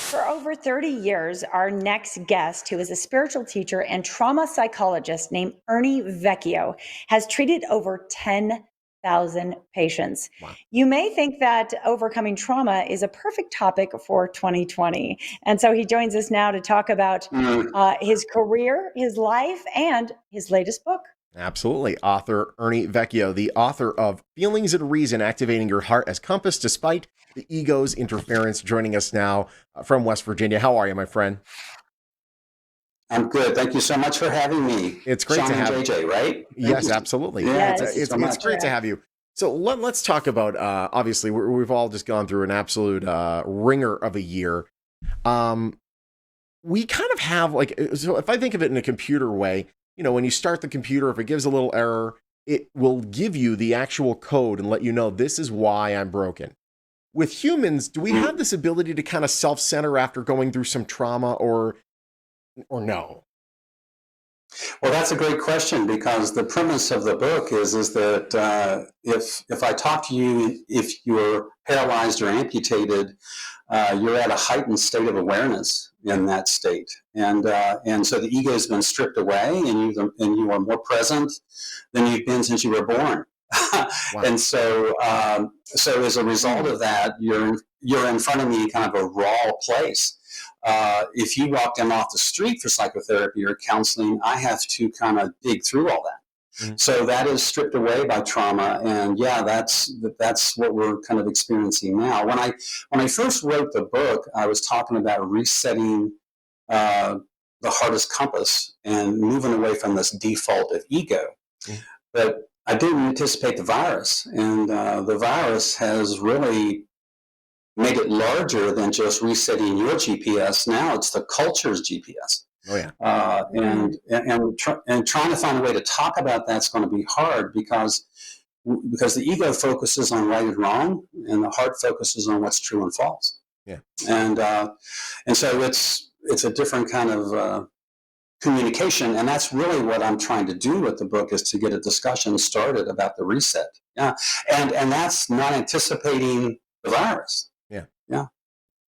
For over 30 years, our next guest, who is a spiritual teacher and trauma psychologist named Ernie Vecchio, has treated over 10,000 patients. Wow. You may think that overcoming trauma is a perfect topic for 2020. And so he joins us now to talk about his career, his life, and his latest book. Absolutely. Author Ernie Vecchio, the author of Feelings and Reason, Activating Your Heart as Compass Despite the Ego's Interference, joining us now from West Virginia. How are you, my friend? I'm good. Thank you so much for having me. It's great Sean to have and JJ, right? Yes, absolutely. Yeah, Yes. thank you so It's much. great to have you. So let's talk about, obviously, we've all just gone through an absolute ringer of a year. We kind of have so if I think of it in a computer way, when you start the computer, if it gives a little error, it will give you the actual code and let you know this is why I'm broken. With humans, do we have this ability to kind of self-center after going through some trauma or no? Well, that's a great question, because the premise of the book is that if I talk to you, if you're paralyzed or amputated, you're at a heightened state of awareness in that state, and so the ego has been stripped away, and you are more present than you've been since you were born. Wow. And so as a result of that, you're in front of me, kind of a raw place. If you walk in off the street for psychotherapy or counseling, I have to kind of dig through all that. Mm-hmm. So that is stripped away by trauma, and yeah, that's what we're kind of experiencing now. When I first wrote the book, I was talking about resetting the hardest compass and moving away from this default of ego. Mm-hmm. But I didn't anticipate the virus, and the virus has really made it larger than just resetting your GPS. Now it's the culture's GPS. Oh yeah. And trying to find a way to talk about that's going to be hard, because the ego focuses on right and wrong, and the heart focuses on what's true and false. Yeah. And so it's a different kind of communication, and that's really what I'm trying to do with the book, is to get a discussion started about the reset. Yeah, and that's not anticipating the virus. Yeah. Yeah.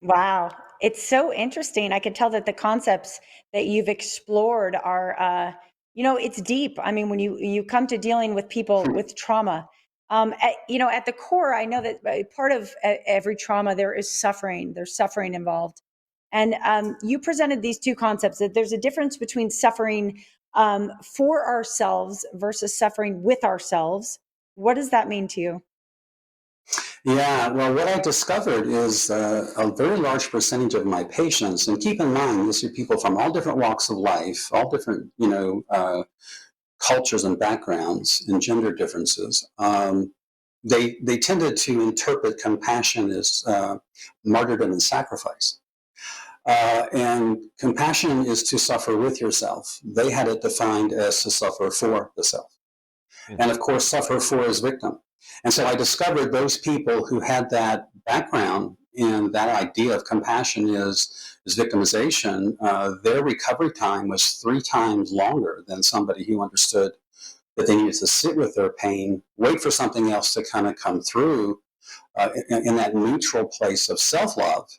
Wow. It's so interesting. I can tell that the concepts that you've explored are, it's deep. I mean, when you come to dealing with people with trauma, at the core, I know that part of every trauma, there is suffering. There's suffering involved. And you presented these two concepts, that there's a difference between suffering for ourselves versus suffering with ourselves. What does that mean to you? Yeah, well, what I discovered is a very large percentage of my patients, and keep in mind, these are people from all different walks of life, all different, cultures and backgrounds and gender differences. They tended to interpret compassion as martyrdom and sacrifice. And compassion is to suffer with yourself. They had it defined as to suffer for the self. And of course, suffer for is victim. And so I discovered those people who had that background and that idea of compassion is victimization. Their recovery time was 3 times longer than somebody who understood that they needed to sit with their pain, wait for something else to kind of come through in that neutral place of self-love,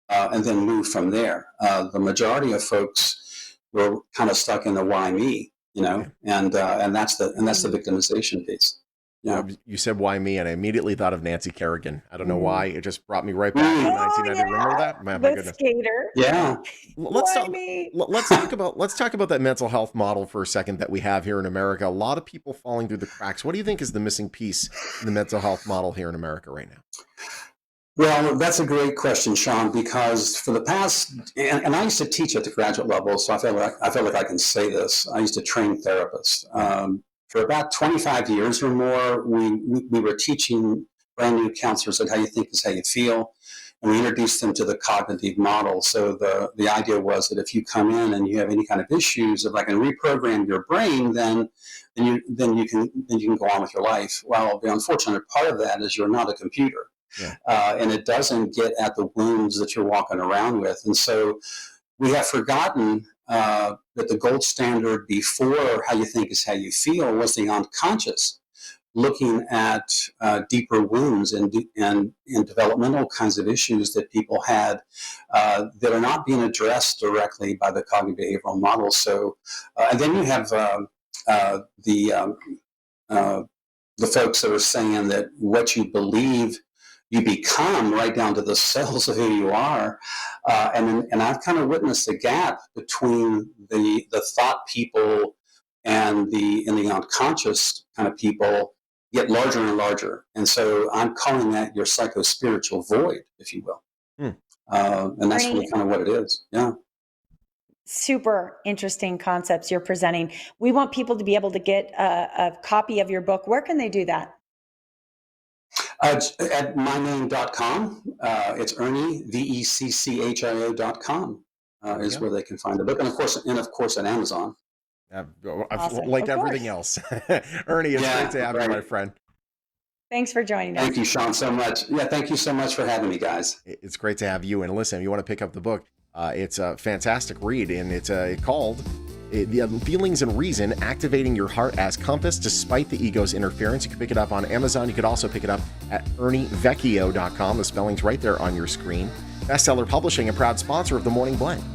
and then move from there. The majority of folks were kind of stuck in the why me, and that's the victimization piece. Yeah. You said why me, and I immediately thought of Nancy Kerrigan. I don't know why. It just brought me right back to 1990. Remember that? My The goodness. skater. Yeah. Let's Why talk, me? let's talk about that mental health model for a second that we have here in America. A lot of people falling through the cracks. What do you think is the missing piece in the mental health model here in America right now? Well, that's a great question, Sean, because for the past, and I used to teach at the graduate level, so I feel like I can say this. I used to train therapists. For about 25 years or more, we were teaching brand new counselors that how you think is how you feel, and we introduced them to the cognitive model. So the idea was that if you come in and you have any kind of issues, if I can reprogram your brain, then you can go on with your life. Well, the unfortunate part of that is you're not a computer. Yeah. And it doesn't get at the wounds that you're walking around with. And so we have forgotten that the gold standard before how you think is how you feel was the unconscious looking at deeper wounds and developmental kinds of issues that people had that are not being addressed directly by the cognitive behavioral model. So, and then you have the folks that are saying that what you believe you become, right down to the cells of who you are. And I've kind of witnessed a gap between the thought people and the unconscious kind of people get larger and larger. And so I'm calling that your psycho-spiritual void, if you will. And that's really Ernie, kind of what it is. Yeah. super interesting concepts you're presenting. We want people to be able to get a copy of your book. Where can they do that? At myname.com. It's Ernie, VECCHIO.com is where they can find the book. And of course at Amazon. Awesome. Like everything else. Ernie, it's great to have you, my friend. Thanks for joining us. Thank you, Sean, so much. Yeah, thank you so much for having me, guys. It's great to have you. And listen, if you want to pick up the book, it's a fantastic read, and it's called The Feelings and Reason, Activating Your Heart as Compass Despite the Ego's Interference. You can pick it up on Amazon. You could also pick it up at ernievecchio.com. The spelling's right there on your screen. Bestseller Publishing, a proud sponsor of The Morning Blend.